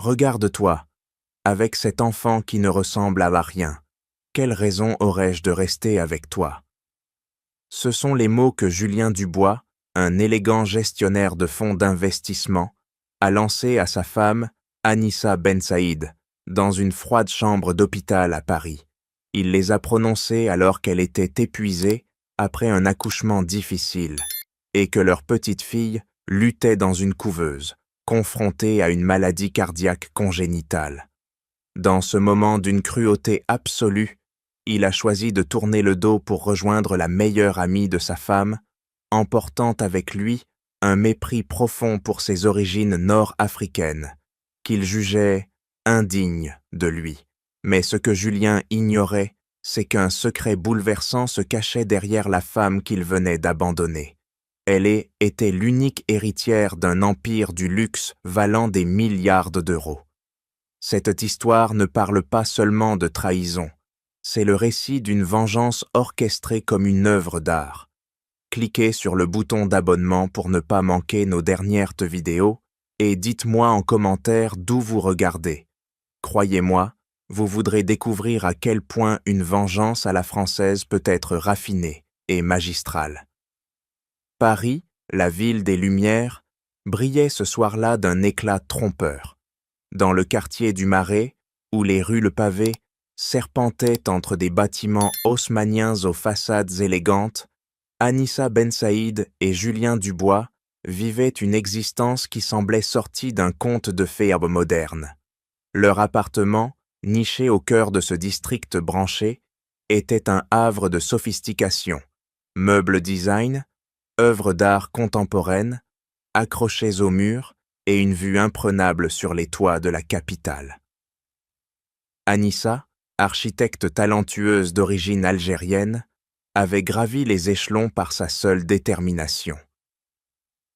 Regarde-toi, avec cet enfant qui ne ressemble à rien, quelle raison aurais-je de rester avec toi? Ce sont les mots que Julien Dubois, un élégant gestionnaire de fonds d'investissement, a lancés à sa femme, Anissa Bensaïd, dans une froide chambre d'hôpital à Paris. Il les a prononcés alors qu'elle était épuisée après un accouchement difficile et que leur petite fille luttait dans une couveuse, confrontée à une maladie cardiaque congénitale. Dans ce moment d'une cruauté absolue, il a choisi de tourner le dos pour rejoindre la meilleure amie de sa femme, emportant avec lui un mépris profond pour ses origines nord-africaines, qu'il jugeait indignes de lui. Mais ce que Julien ignorait, c'est qu'un secret bouleversant se cachait derrière la femme qu'il venait d'abandonner. Elle était l'unique héritière d'un empire du luxe valant des milliards d'euros. Cette histoire ne parle pas seulement de trahison, c'est le récit d'une vengeance orchestrée comme une œuvre d'art. Cliquez sur le bouton d'abonnement pour ne pas manquer nos dernières vidéos et dites-moi en commentaire d'où vous regardez. Croyez-moi, vous voudrez découvrir à quel point une vengeance à la française peut être raffinée et magistrale. Paris, la ville des Lumières, brillait ce soir-là d'un éclat trompeur. Dans le quartier du Marais, où les rues le pavé serpentaient entre des bâtiments haussmanniens aux façades élégantes, Anissa Bensaïd et Julien Dubois vivaient une existence qui semblait sortie d'un conte de fées moderne. Leur appartement, niché au cœur de ce district branché, était un havre de sophistication, meubles design, œuvres d'art contemporaines, accrochées aux murs et une vue imprenable sur les toits de la capitale. Anissa, architecte talentueuse d'origine algérienne, avait gravi les échelons par sa seule détermination.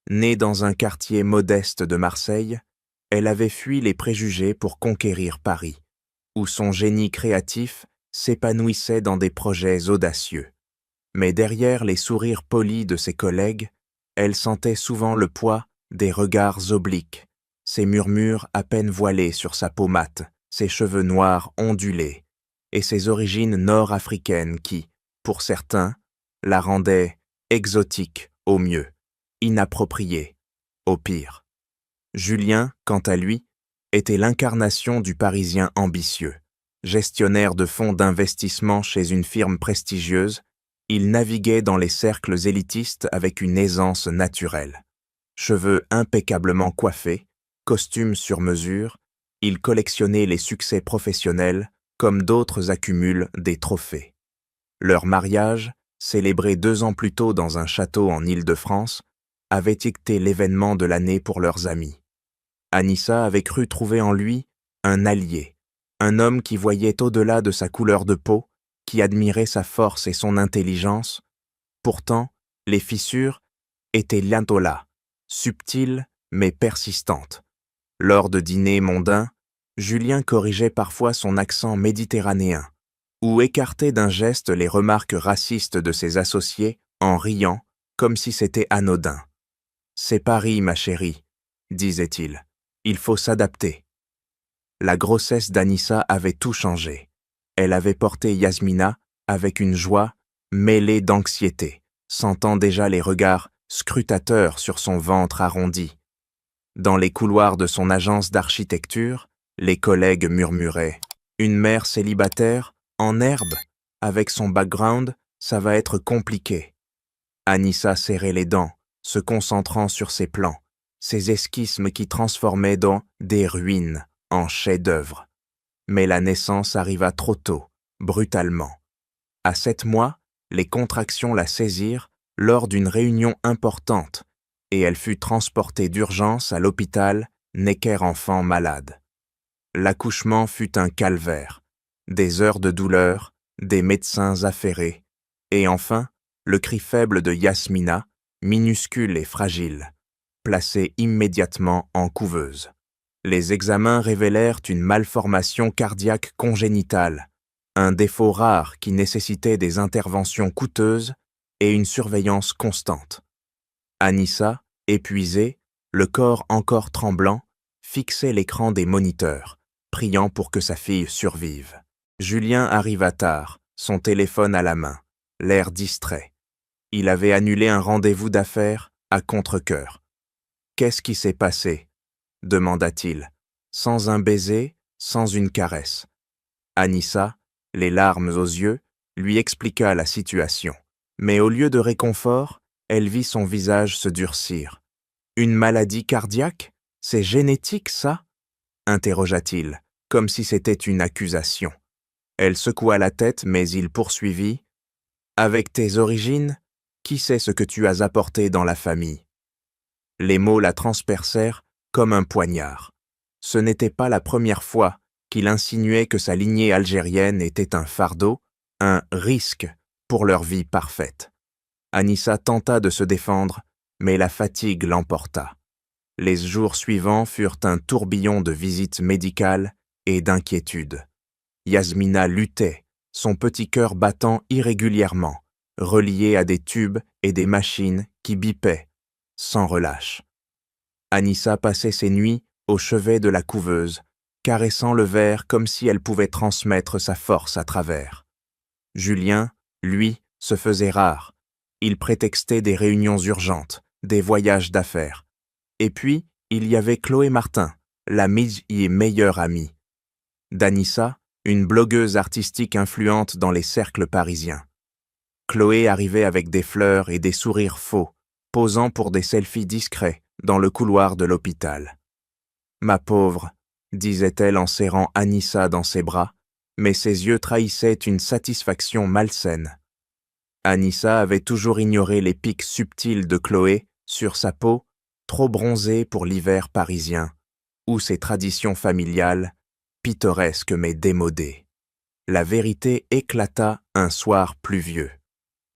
Née dans un quartier modeste de Marseille, elle avait fui les préjugés pour conquérir Paris, où son génie créatif s'épanouissait dans des projets audacieux. Mais derrière les sourires polis de ses collègues, elle sentait souvent le poids des regards obliques, ses murmures à peine voilés sur sa peau mate, ses cheveux noirs ondulés, et ses origines nord-africaines qui, pour certains, la rendaient exotique au mieux, inappropriée au pire. Julien, quant à lui, était l'incarnation du Parisien ambitieux. Gestionnaire de fonds d'investissement chez une firme prestigieuse, il naviguait dans les cercles élitistes avec une aisance naturelle. Cheveux impeccablement coiffés, costumes sur mesure, il collectionnait les succès professionnels comme d'autres accumulent des trophées. Leur mariage, célébré 2 ans plus tôt dans un château en Île-de-France, avait été l'événement de l'année pour leurs amis. Anissa avait cru trouver en lui un allié, un homme qui voyait au-delà de sa couleur de peau, qui admirait sa force et son intelligence. Pourtant, les fissures étaient bientôt là, subtiles mais persistantes. Lors de dîners mondains, Julien corrigeait parfois son accent méditerranéen, ou écartait d'un geste les remarques racistes de ses associés en riant comme si c'était anodin. « C'est Paris, ma chérie », disait-il. « Il faut s'adapter. » La grossesse d'Anissa avait tout changé. Elle avait porté Yasmina avec une joie mêlée d'anxiété, sentant déjà les regards scrutateurs sur son ventre arrondi. Dans les couloirs de son agence d'architecture, les collègues murmuraient « Une mère célibataire, en herbe, avec son background, ça va être compliqué. » Anissa serrait les dents, se concentrant sur ses plans, ses esquisses qui transformaient dans des ruines en chefs-d'œuvre. Mais la naissance arriva trop tôt, brutalement. À 7 mois, les contractions la saisirent lors d'une réunion importante et elle fut transportée d'urgence à l'hôpital Necker-Enfants malade. L'accouchement fut un calvaire, des heures de douleur, des médecins affairés, et enfin, le cri faible de Yasmina, minuscule et fragile, placée immédiatement en couveuse. Les examens révélèrent une malformation cardiaque congénitale, un défaut rare qui nécessitait des interventions coûteuses et une surveillance constante. Anissa, épuisée, le corps encore tremblant, fixait l'écran des moniteurs, priant pour que sa fille survive. Julien arriva tard, son téléphone à la main, l'air distrait. Il avait annulé un rendez-vous d'affaires à contre-cœur. « Qu'est-ce qui s'est passé ?» demanda-t-il, sans un baiser, sans une caresse. Anissa, les larmes aux yeux, lui expliqua la situation. Mais au lieu de réconfort, elle vit son visage se durcir. « Une maladie cardiaque? C'est génétique, ça ?» interrogea-t-il, comme si c'était une accusation. Elle secoua la tête, mais il poursuivit. « Avec tes origines, qui sait ce que tu as apporté dans la famille ?» Les mots la transpercèrent comme un poignard. Ce n'était pas la première fois qu'il insinuait que sa lignée algérienne était un fardeau, un risque pour leur vie parfaite. Anissa tenta de se défendre, mais la fatigue l'emporta. Les jours suivants furent un tourbillon de visites médicales et d'inquiétudes. Yasmina luttait, son petit cœur battant irrégulièrement, relié à des tubes et des machines qui bipaient, sans relâche. Anissa passait ses nuits au chevet de la couveuse, caressant le verre comme si elle pouvait transmettre sa force à travers. Julien, lui, se faisait rare. Il prétextait des réunions urgentes, des voyages d'affaires. Et puis, il y avait Chloé Martin, la meilleure amie d'Anissa, une blogueuse artistique influente dans les cercles parisiens. Chloé arrivait avec des fleurs et des sourires faux, posant pour des selfies discrets dans le couloir de l'hôpital. « Ma pauvre », disait-elle en serrant Anissa dans ses bras, mais ses yeux trahissaient une satisfaction malsaine. Anissa avait toujours ignoré les pics subtils de Chloé sur sa peau, trop bronzée pour l'hiver parisien, ou ses traditions familiales, pittoresques mais démodées. La vérité éclata un soir pluvieux.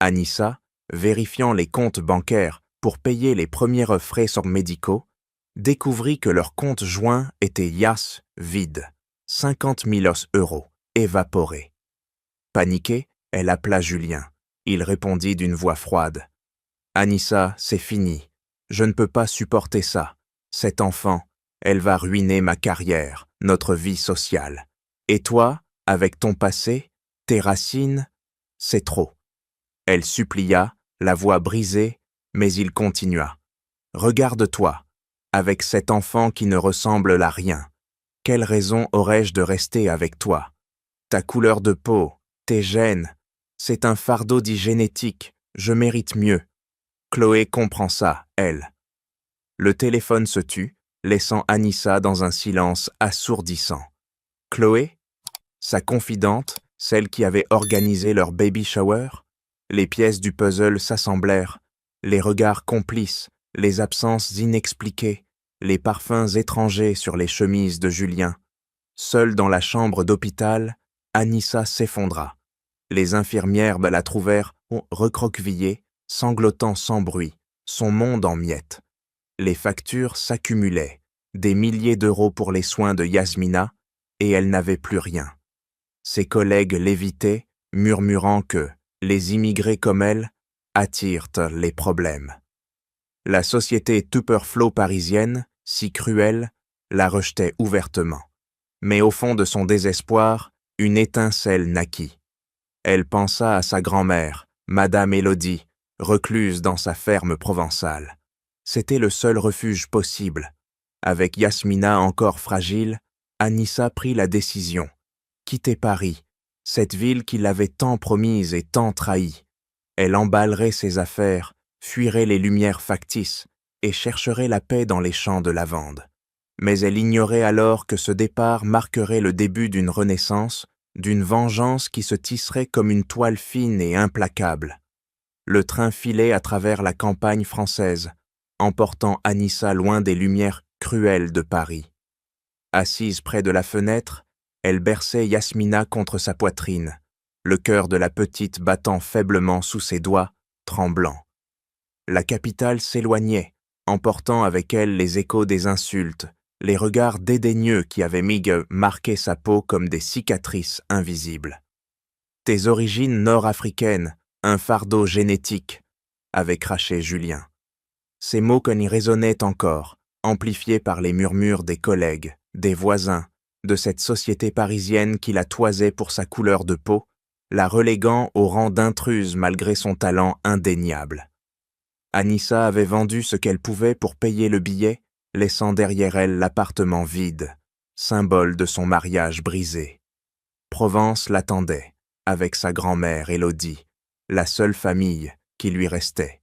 Anissa, vérifiant les comptes bancaires pour payer les premiers frais médicaux, découvrit que leur compte joint était vide, 50 000 euros, évaporés. Paniquée, elle appela Julien. Il répondit d'une voix froide. « Anissa, c'est fini. Je ne peux pas supporter ça. Cet enfant, elle va ruiner ma carrière, notre vie sociale. Et toi, avec ton passé, tes racines, c'est trop. » Elle supplia, la voix brisée, mais il continua. « Regarde-toi, avec cet enfant qui ne ressemble à rien. Quelle raison aurais-je de rester avec toi? Ta couleur de peau, tes gènes, c'est un fardeau dit génétique, je mérite mieux. » Chloé comprend ça, elle. Le téléphone se tut, laissant Anissa dans un silence assourdissant. Chloé, sa confidente, celle qui avait organisé leur baby shower, les pièces du puzzle s'assemblèrent, les regards complices, les absences inexpliquées, les parfums étrangers sur les chemises de Julien. Seule dans la chambre d'hôpital, Anissa s'effondra. Les infirmières la trouvèrent recroquevillée, sanglotant sans bruit, son monde en miettes. Les factures s'accumulaient, des milliers d'euros pour les soins de Yasmina, et elle n'avait plus rien. Ses collègues l'évitaient, murmurant que les immigrés comme elle attirent les problèmes. La société Tupperflow parisienne, si cruelle, la rejetait ouvertement. Mais au fond de son désespoir, une étincelle naquit. Elle pensa à sa grand-mère, Madame Élodie, recluse dans sa ferme provençale. C'était le seul refuge possible. Avec Yasmina encore fragile, Anissa prit la décision. Quitter Paris, cette ville qui l'avait tant promise et tant trahie. Elle emballerait ses affaires, fuirait les lumières factices et chercherait la paix dans les champs de lavande. Mais elle ignorait alors que ce départ marquerait le début d'une renaissance, d'une vengeance qui se tisserait comme une toile fine et implacable. Le train filait à travers la campagne française, emportant Anissa loin des lumières cruelles de Paris. Assise près de la fenêtre, elle berçait Yasmina contre sa poitrine, le cœur de la petite battant faiblement sous ses doigts, tremblant. La capitale s'éloignait, emportant avec elle les échos des insultes, les regards dédaigneux qui avaient marqué sa peau comme des cicatrices invisibles. « Tes origines nord-africaines, un fardeau génétique », avait craché Julien. Ces mots y résonnaient encore, amplifiée par les murmures des collègues, des voisins, de cette société parisienne qui la toisait pour sa couleur de peau, la reléguant au rang d'intruse malgré son talent indéniable. Anissa avait vendu ce qu'elle pouvait pour payer le billet, laissant derrière elle l'appartement vide, symbole de son mariage brisé. Provence l'attendait, avec sa grand-mère Élodie, la seule famille qui lui restait.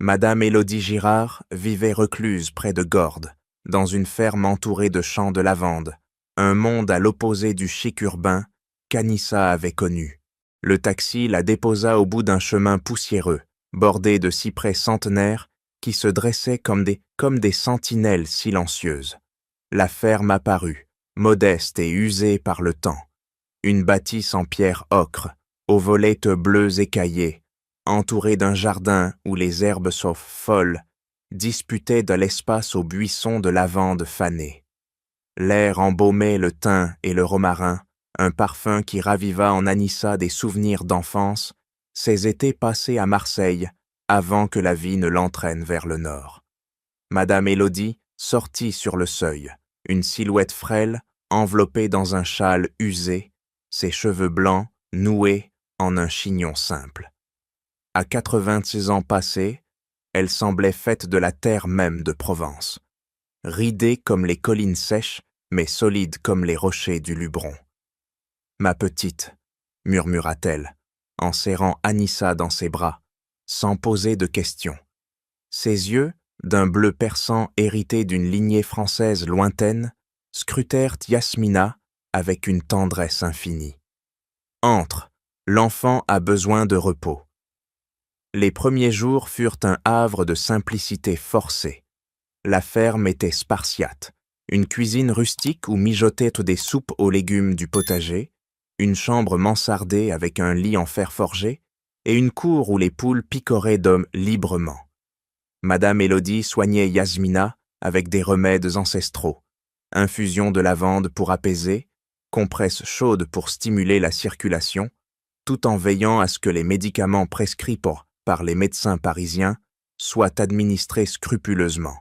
Madame Élodie Girard vivait recluse près de Gordes, dans une ferme entourée de champs de lavande, un monde à l'opposé du chic urbain qu'Anissa avait connu. Le taxi la déposa au bout d'un chemin poussiéreux, bordé de cyprès centenaires qui se dressaient comme des sentinelles silencieuses. La ferme apparut, modeste et usée par le temps. Une bâtisse en pierre ocre, aux volets bleus écaillés, entourée d'un jardin où les herbes sauf folles disputaient de l'espace aux buissons de lavande fanée. L'air embaumait le thym et le romarin, un parfum qui raviva en Anissa des souvenirs d'enfance, ses étés passés à Marseille, avant que la vie ne l'entraîne vers le nord. Madame Élodie sortit sur le seuil, une silhouette frêle, enveloppée dans un châle usé, ses cheveux blancs noués en un chignon simple. À 86 ans passés, elle semblait faite de la terre même de Provence, ridée comme les collines sèches, mais solide comme les rochers du Luberon. « Ma petite », murmura-t-elle, en serrant Anissa dans ses bras, sans poser de questions. Ses yeux, d'un bleu perçant hérité d'une lignée française lointaine, scrutèrent Yasmina avec une tendresse infinie. « Entre, l'enfant a besoin de repos. » Les premiers jours furent un havre de simplicité forcée. La ferme était spartiate, une cuisine rustique où mijotaient des soupes aux légumes du potager, une chambre mansardée avec un lit en fer forgé et une cour où les poules picoraient d'hommes librement. Madame Élodie soignait Yasmina avec des remèdes ancestraux, infusion de lavande pour apaiser, compresse chaude pour stimuler la circulation, tout en veillant à ce que les médicaments prescrits par les médecins parisiens soient administrés scrupuleusement.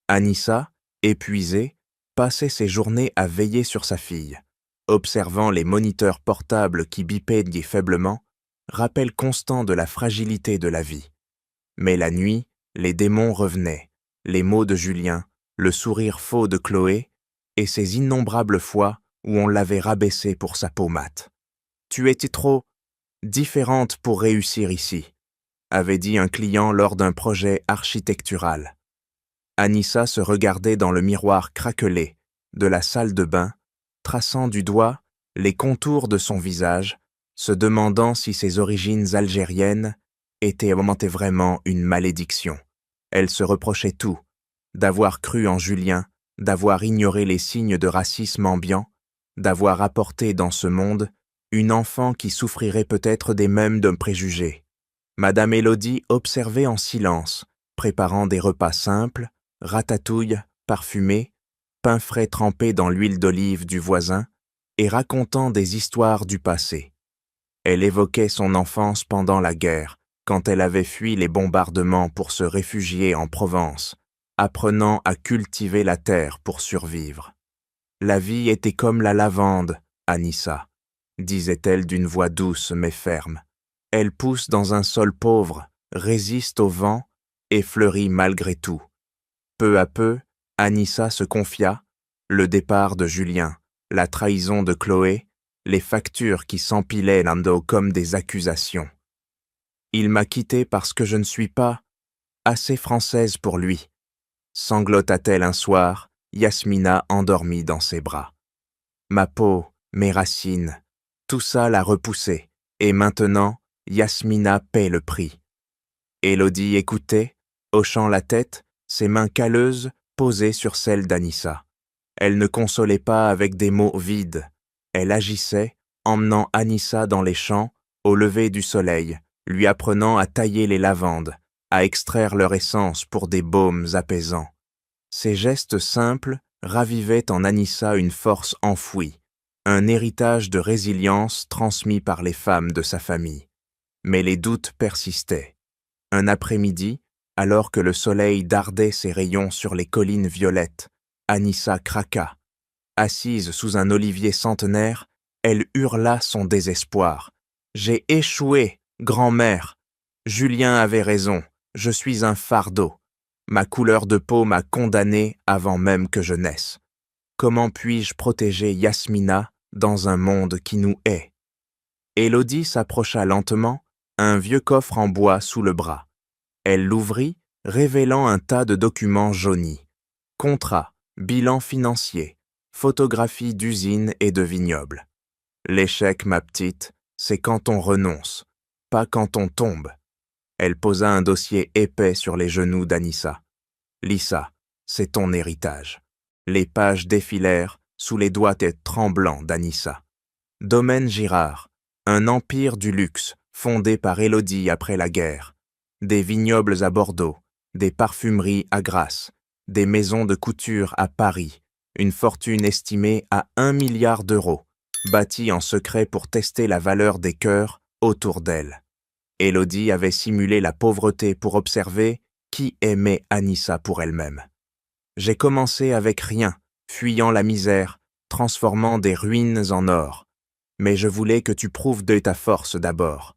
Anissa, épuisée, passait ses journées à veiller sur sa fille, observant les moniteurs portables qui bipaient faiblement, rappel constant de la fragilité de la vie. Mais la nuit, les démons revenaient, les mots de Julien, le sourire faux de Chloé, et ces innombrables fois où on l'avait rabaissée pour sa peau mate. « Tu étais trop différente pour réussir ici », avait dit un client lors d'un projet architectural. Anissa se regardait dans le miroir craquelé de la salle de bain, traçant du doigt les contours de son visage, se demandant si ses origines algériennes étaient vraiment une malédiction. Elle se reprochait tout, d'avoir cru en Julien, d'avoir ignoré les signes de racisme ambiant, d'avoir apporté dans ce monde une enfant qui souffrirait peut-être des mêmes d'un préjugé. Madame Élodie observait en silence, préparant des repas simples, ratatouille, parfumée, pain frais trempé dans l'huile d'olive du voisin, et racontant des histoires du passé. Elle évoquait son enfance pendant la guerre, quand elle avait fui les bombardements pour se réfugier en Provence, apprenant à cultiver la terre pour survivre. La vie était comme la lavande, Anissa, disait-elle d'une voix douce mais ferme. Elle pousse dans un sol pauvre, résiste au vent et fleurit malgré tout. Peu à peu, Anissa se confia, le départ de Julien, la trahison de Chloé, les factures qui s'empilaient l'un comme des accusations. Il m'a quittée parce que je ne suis pas assez française pour lui, sanglota-t-elle un soir, Yasmina endormie dans ses bras. Ma peau, mes racines, tout ça l'a repoussée, et maintenant, Yasmina paie le prix. Élodie écoutait, hochant la tête, ses mains calleuses posées sur celles d'Anissa. Elle ne consolait pas avec des mots vides. Elle agissait, emmenant Anissa dans les champs, au lever du soleil, lui apprenant à tailler les lavandes, à extraire leur essence pour des baumes apaisants. Ces gestes simples ravivaient en Anissa une force enfouie, un héritage de résilience transmis par les femmes de sa famille. Mais les doutes persistaient. Un après-midi, Alors que le soleil dardait ses rayons sur les collines violettes, Anissa craqua. Assise sous un olivier centenaire, elle hurla son désespoir. « J'ai échoué, grand-mère. Julien avait raison, je suis un fardeau. Ma couleur de peau m'a condamné avant même que je naisse. Comment puis-je protéger Yasmina dans un monde qui nous hait ?» Élodie s'approcha lentement, un vieux coffre en bois sous le bras. Elle l'ouvrit, révélant un tas de documents jaunis. Contrats, bilans financiers, photographies d'usines et de vignobles. L'échec, ma petite, c'est quand on renonce, pas quand on tombe. Elle posa un dossier épais sur les genoux d'Anissa. Lis ça, c'est ton héritage. Les pages défilèrent sous les doigts tremblants d'Anissa. Domaine Girard, un empire du luxe fondé par Élodie après la guerre. Des vignobles à Bordeaux, des parfumeries à Grasse, des maisons de couture à Paris, une fortune estimée à 1 milliard d'euros, bâtie en secret pour tester la valeur des cœurs autour d'elle. Élodie avait simulé la pauvreté pour observer qui aimait Anissa pour elle-même. J'ai commencé avec rien, fuyant la misère, transformant des ruines en or. Mais je voulais que tu prouves de ta force d'abord.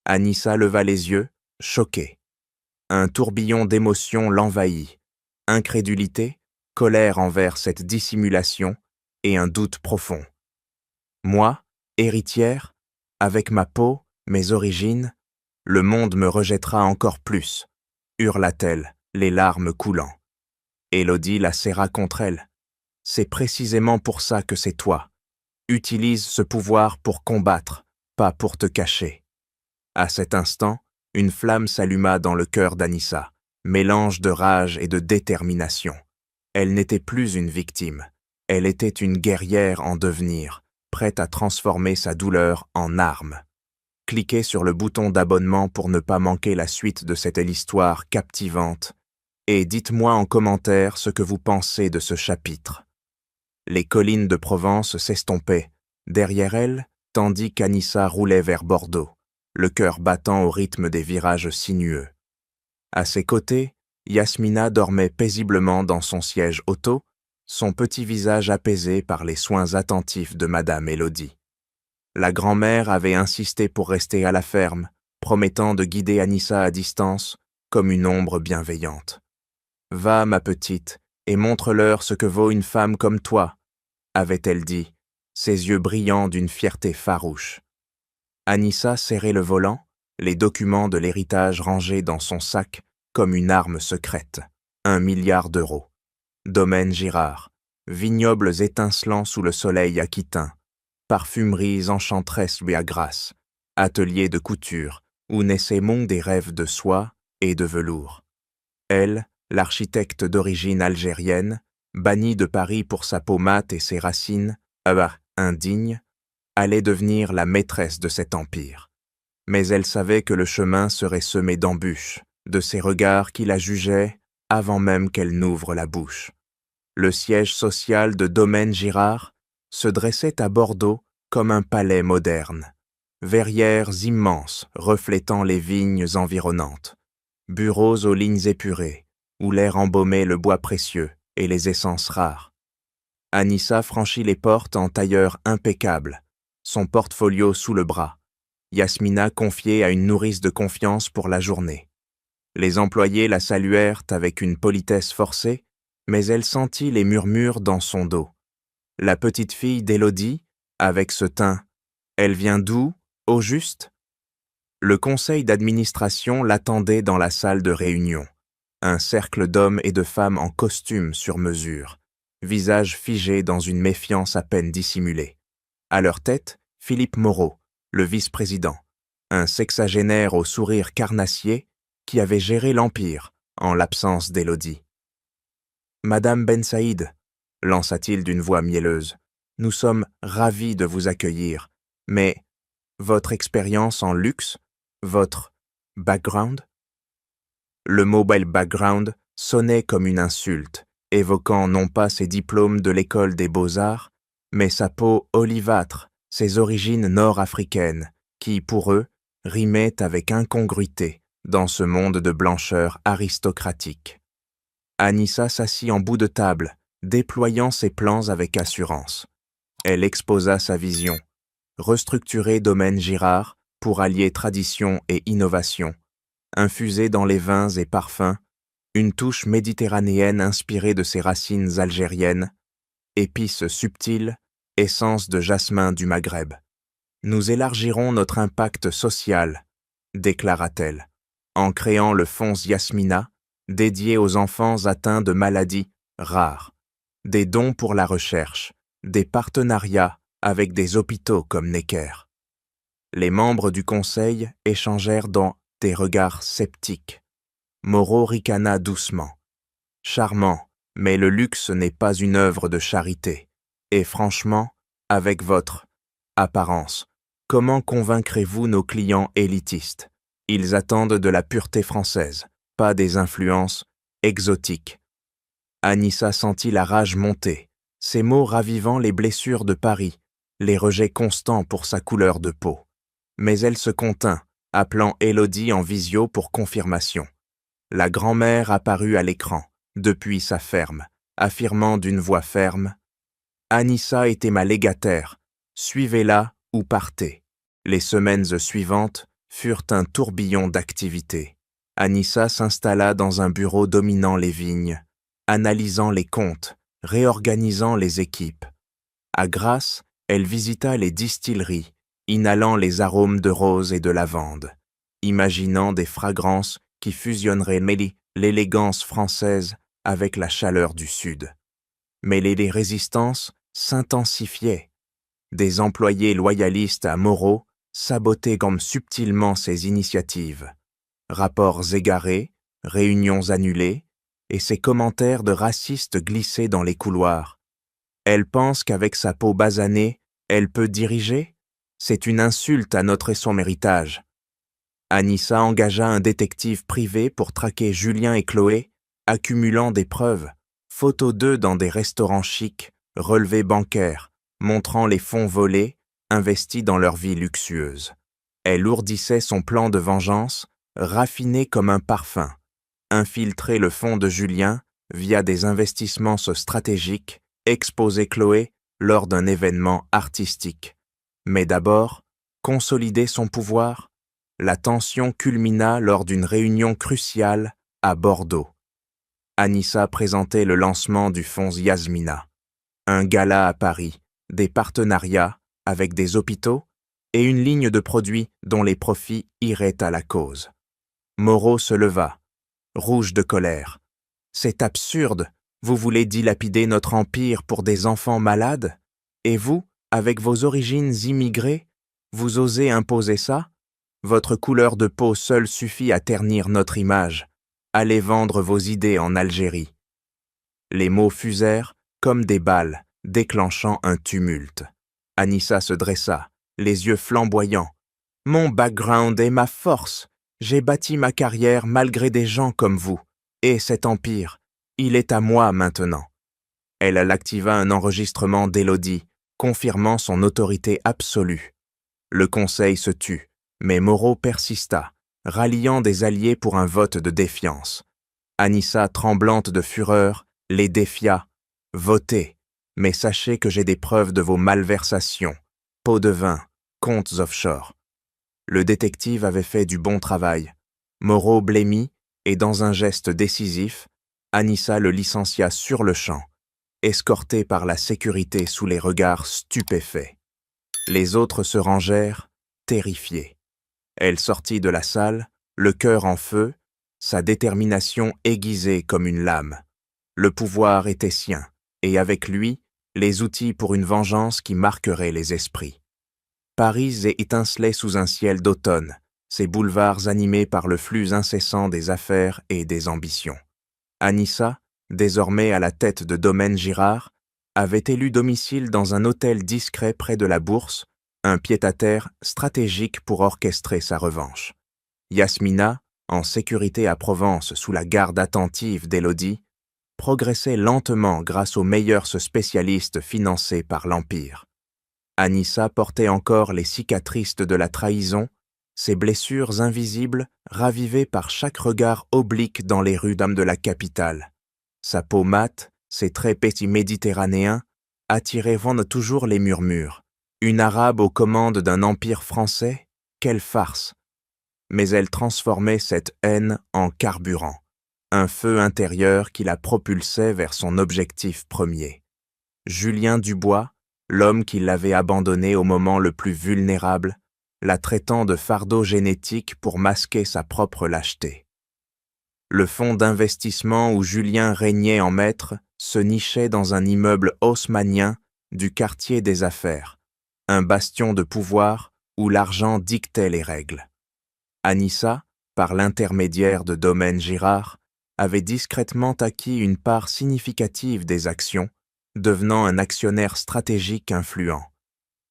Anissa leva les yeux, choquée. Un tourbillon d'émotions l'envahit. Incrédulité, colère envers cette dissimulation et un doute profond. Moi, héritière, avec ma peau, mes origines, le monde me rejettera encore plus, hurla-t-elle, les larmes coulant. Élodie la serra contre elle. C'est précisément pour ça que c'est toi. Utilise ce pouvoir pour combattre, pas pour te cacher. À cet instant, une flamme s'alluma dans le cœur d'Anissa, mélange de rage et de détermination. Elle n'était plus une victime, elle était une guerrière en devenir, prête à transformer sa douleur en arme. Cliquez sur le bouton d'abonnement pour ne pas manquer la suite de cette histoire captivante et dites-moi en commentaire ce que vous pensez de ce chapitre. Les collines de Provence s'estompaient, derrière elle, tandis qu'Anissa roulait vers Bordeaux, le cœur battant au rythme des virages sinueux. À ses côtés, Yasmina dormait paisiblement dans son siège auto, son petit visage apaisé par les soins attentifs de Madame Élodie. La grand-mère avait insisté pour rester à la ferme, promettant de guider Anissa à distance, comme une ombre bienveillante. « Va, ma petite, et montre-leur ce que vaut une femme comme toi, » avait-elle dit, ses yeux brillants d'une fierté farouche. Anissa serrait le volant, les documents de l'héritage rangés dans son sac comme une arme secrète. 1 milliard d'euros. Domaine Girard, vignobles étincelants sous le soleil aquitain, parfumeries enchanteresses lui à Grasse, atelier de couture où naissaient des rêves de soie et de velours. Elle, l'architecte d'origine algérienne, bannie de Paris pour sa peau mate et ses racines, indigne, allait devenir la maîtresse de cet empire. Mais elle savait que le chemin serait semé d'embûches, de ces regards qui la jugeaient avant même qu'elle n'ouvre la bouche. Le siège social de Domaine Girard se dressait à Bordeaux comme un palais moderne. Verrières immenses reflétant les vignes environnantes. Bureaux aux lignes épurées, où l'air embaumait le bois précieux et les essences rares. Anissa franchit les portes en tailleur impeccable, son portfolio sous le bras. Yasmina confiée à une nourrice de confiance pour la journée. Les employés la saluèrent avec une politesse forcée, mais elle sentit les murmures dans son dos. La petite fille d'Élodie, avec ce teint, elle vient d'où, au juste? Le conseil d'administration l'attendait dans la salle de réunion. Un cercle d'hommes et de femmes en costume sur mesure, visage figé dans une méfiance à peine dissimulée. À leur tête, Philippe Moreau, le vice-président, un sexagénaire au sourire carnassier qui avait géré l'Empire en l'absence d'Élodie. « Madame Ben Saïd, » lança-t-il d'une voix mielleuse, « nous sommes ravis de vous accueillir, mais votre expérience en luxe, votre background ?» Le mot « background » sonnait comme une insulte, évoquant non pas ses diplômes de l'école des beaux-arts, mais sa peau olivâtre, ses origines nord-africaines, qui, pour eux, rimaient avec incongruité, dans ce monde de blancheur aristocratique. Anissa s'assit en bout de table, déployant ses plans avec assurance. Elle exposa sa vision, restructurer Domaine Girard pour allier tradition et innovation, infuser dans les vins et parfums une touche méditerranéenne inspirée de ses racines algériennes, épices subtiles, essence de jasmin du Maghreb. Nous élargirons notre impact social, déclara-t-elle, en créant le fonds Yasmina, dédié aux enfants atteints de maladies rares, des dons pour la recherche, des partenariats avec des hôpitaux comme Necker. Les membres du conseil échangèrent dans des regards sceptiques. Moreau ricana doucement. « Charmant, mais le luxe n'est pas une œuvre de charité. Et franchement, avec votre apparence, comment convaincrez-vous nos clients élitistes? Ils attendent de la pureté française, pas des influences exotiques. » Anissa sentit la rage monter, ses mots ravivant les blessures de Paris, les rejets constants pour sa couleur de peau. Mais elle se contint, appelant Élodie en visio pour confirmation. La grand-mère apparut à l'écran, depuis sa ferme, affirmant d'une voix ferme « Anissa était ma légataire, suivez-la ou partez. » Les semaines suivantes furent un tourbillon d'activités. Anissa s'installa dans un bureau dominant les vignes, analysant les comptes, réorganisant les équipes. À Grasse, elle visita les distilleries, inhalant les arômes de rose et de lavande, imaginant des fragrances qui fusionneraient l'élégance française avec la chaleur du Sud. Mais les résistances s'intensifiaient. Des employés loyalistes à Moreau sabotaient comme subtilement ses initiatives. Rapports égarés, réunions annulées, et ses commentaires de racistes glissaient dans les couloirs. Elle pense qu'avec sa peau basanée, elle peut diriger? C'est une insulte à notre et son héritage. Anissa engagea un détective privé pour traquer Julien et Chloé, accumulant des preuves, photos d'eux dans des restaurants chics, relevés bancaires, montrant les fonds volés, investis dans leur vie luxueuse. Elle ourdissait son plan de vengeance, raffiné comme un parfum, infiltrer le fonds de Julien via des investissements stratégiques, exposer Chloé lors d'un événement artistique. Mais d'abord, consolider son pouvoir. La tension culmina lors d'une réunion cruciale à Bordeaux. Anissa présentait le lancement du fonds Yasmina, un gala à Paris, des partenariats avec des hôpitaux et une ligne de produits dont les profits iraient à la cause. Moreau se leva, rouge de colère. « C'est absurde, vous voulez dilapider notre empire pour des enfants malades? Et vous, avec vos origines immigrées, vous osez imposer ça? Votre couleur de peau seule suffit à ternir notre image. Allez vendre vos idées en Algérie. » Les mots fusèrent comme des balles, déclenchant un tumulte. Anissa se dressa, les yeux flamboyants. « Mon background est ma force. J'ai bâti ma carrière malgré des gens comme vous. Et cet empire, il est à moi maintenant. » Elle activa un enregistrement d'Élodie, confirmant son autorité absolue. Le conseil se tut. Mais Moreau persista, ralliant des alliés pour un vote de défiance. Anissa, tremblante de fureur, les défia. « Votez, mais sachez que j'ai des preuves de vos malversations, pots de vin, comptes offshore. » Le détective avait fait du bon travail. Moreau blêmit, et dans un geste décisif, Anissa le licencia sur le champ, escorté par la sécurité sous les regards stupéfaits. Les autres se rangèrent, terrifiés. Elle sortit de la salle, le cœur en feu, sa détermination aiguisée comme une lame. Le pouvoir était sien, et avec lui, les outils pour une vengeance qui marquerait les esprits. Paris étincelait sous un ciel d'automne, ses boulevards animés par le flux incessant des affaires et des ambitions. Anissa, désormais à la tête de Domaine Girard, avait élu domicile dans un hôtel discret près de la Bourse, un pied-à-terre stratégique pour orchestrer sa revanche. Yasmina, en sécurité à Provence sous la garde attentive d'Élodie, progressait lentement grâce aux meilleurs spécialistes financés par l'Empire. Anissa portait encore les cicatrices de la trahison, ses blessures invisibles ravivées par chaque regard oblique dans les rues d'âme de la capitale. Sa peau mate, ses traits petits méditerranéens, attiraient toujours les murmures. Une Arabe aux commandes d'un empire français? Quelle farce! Mais elle transformait cette haine en carburant, un feu intérieur qui la propulsait vers son objectif premier. Julien Dubois, l'homme qui l'avait abandonnée au moment le plus vulnérable, la traitant de fardeau génétique pour masquer sa propre lâcheté. Le fonds d'investissement où Julien régnait en maître se nichait dans un immeuble haussmannien du quartier des affaires, un bastion de pouvoir où l'argent dictait les règles. Anissa, par l'intermédiaire de Domaine Girard, avait discrètement acquis une part significative des actions, devenant un actionnaire stratégique influent.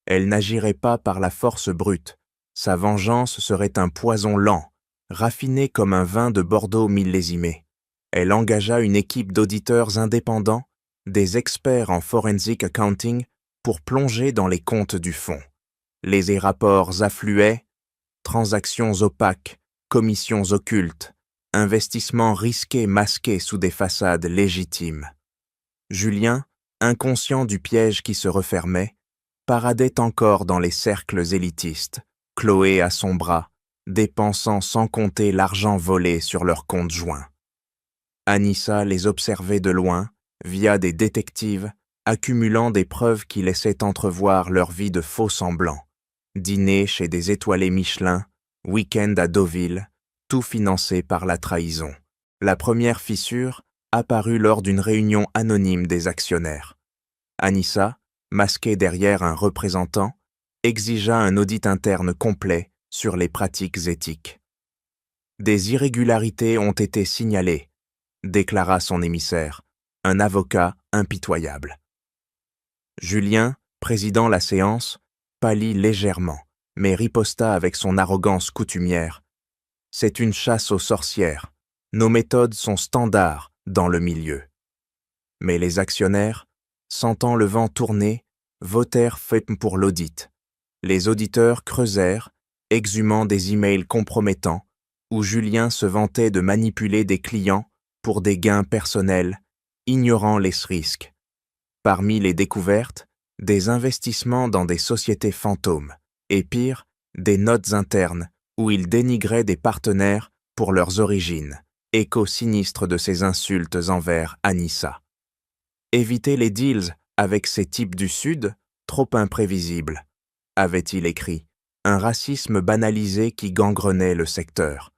Elle n'agirait pas par la force brute. Sa vengeance serait un poison lent, raffiné comme un vin de Bordeaux millésimé. Elle engagea une équipe d'auditeurs indépendants, des experts en forensic accounting, pour plonger dans les comptes du fonds. Les rapports affluaient, transactions opaques, commissions occultes, investissements risqués masqués sous des façades légitimes. Julien, inconscient du piège qui se refermait, paradait encore dans les cercles élitistes, Chloé à son bras, dépensant sans compter l'argent volé sur leurs comptes joints. Anissa les observait de loin, via des détectives, accumulant des preuves qui laissaient entrevoir leur vie de faux semblants. Dîner chez des étoilés Michelin, week-end à Deauville, tout financé par la trahison. La première fissure apparut lors d'une réunion anonyme des actionnaires. Anissa, masquée derrière un représentant, exigea un audit interne complet sur les pratiques éthiques. Des irrégularités ont été signalées, déclara son émissaire, un avocat impitoyable. Julien, présidant la séance, pâlit légèrement, mais riposta avec son arrogance coutumière. « C'est une chasse aux sorcières. Nos méthodes sont standards dans le milieu. » Mais les actionnaires, sentant le vent tourner, votèrent fait pour l'audit. Les auditeurs creusèrent, exhumant des emails compromettants, où Julien se vantait de manipuler des clients pour des gains personnels, ignorant les risques. Parmi les découvertes, des investissements dans des sociétés fantômes, et pire, des notes internes où il dénigrait des partenaires pour leurs origines, écho sinistre de ses insultes envers Anissa. Éviter les deals avec ces types du Sud, trop imprévisibles, avait-il écrit, un racisme banalisé qui gangrenait le secteur.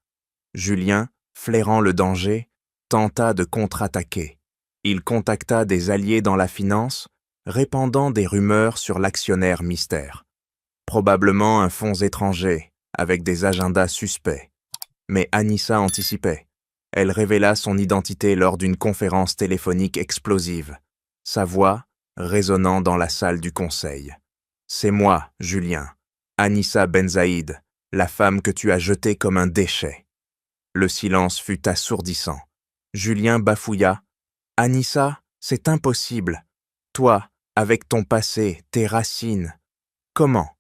Julien, flairant le danger, tenta de contre-attaquer. Il contacta des alliés dans la finance, répandant des rumeurs sur l'actionnaire mystère. Probablement un fonds étranger, avec des agendas suspects. Mais Anissa anticipait. Elle révéla son identité lors d'une conférence téléphonique explosive, sa voix résonnant dans la salle du conseil. « C'est moi, Julien, Anissa Benzaïd, la femme que tu as jetée comme un déchet. » Le silence fut assourdissant. Julien bafouilla. « Anissa, c'est impossible. Toi, avec ton passé, tes racines. Comment ?»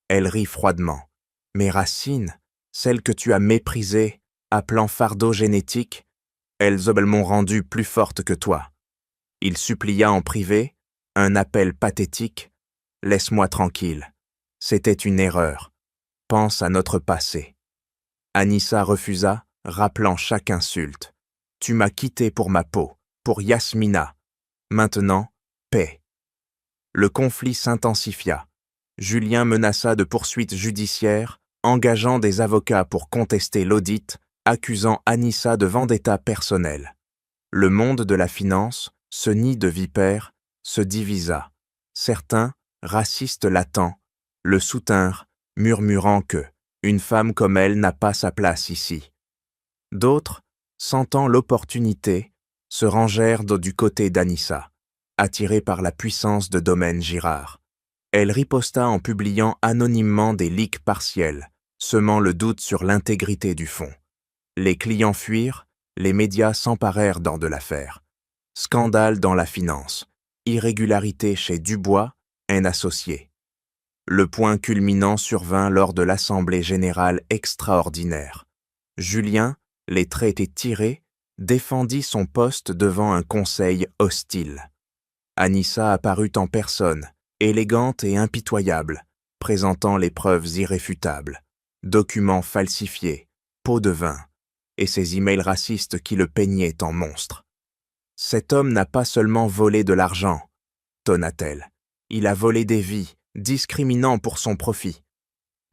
Elle rit froidement. « Mes racines, celles que tu as méprisées, appelant fardeau génétique, elles m'ont rendue plus forte que toi. » Il supplia en privé, un appel pathétique. « Laisse-moi tranquille. C'était une erreur. Pense à notre passé. » Anissa refusa, rappelant chaque insulte. « Tu m'as quitté pour ma peau, pour Yasmina. Maintenant, paix. » Le conflit s'intensifia. Julien menaça de poursuites judiciaires, engageant des avocats pour contester l'audit, accusant Anissa de vendetta personnelle. Le monde de la finance, ce nid de vipères, se divisa. Certains, racistes latents, le soutinrent, murmurant que « une femme comme elle n'a pas sa place ici ». D'autres, sentant l'opportunité, se rangèrent du côté d'Anissa, attirés par la puissance de Domaine Girard. Elle riposta en publiant anonymement des leaks partiels, semant le doute sur l'intégrité du fonds. Les clients fuirent, les médias s'emparèrent de l'affaire. Scandale dans la finance, irrégularité chez Dubois, un associé. Le point culminant survint lors de l'Assemblée générale extraordinaire. Julien, les traits tirés, défendit son poste devant un conseil hostile. Anissa apparut en personne, élégante et impitoyable, présentant les preuves irréfutables, documents falsifiés, pots de vin, et ses emails racistes qui le peignaient en monstre. « Cet homme n'a pas seulement volé de l'argent, tonna-t-elle, il a volé des vies, discriminant pour son profit. »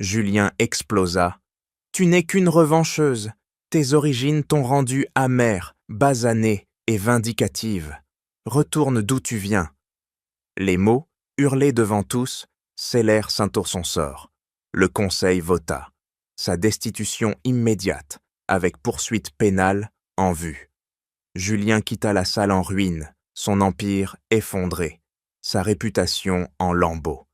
Julien explosa. « Tu n'es qu'une revancheuse. Tes origines t'ont rendue amère, basanée et vindicative. Retourne d'où tu viens. » Les mots, hurlés devant tous, scellèrent son sort. Le conseil vota. Sa destitution immédiate, avec poursuite pénale en vue. Julien quitta la salle en ruine, son empire effondré, sa réputation en lambeaux.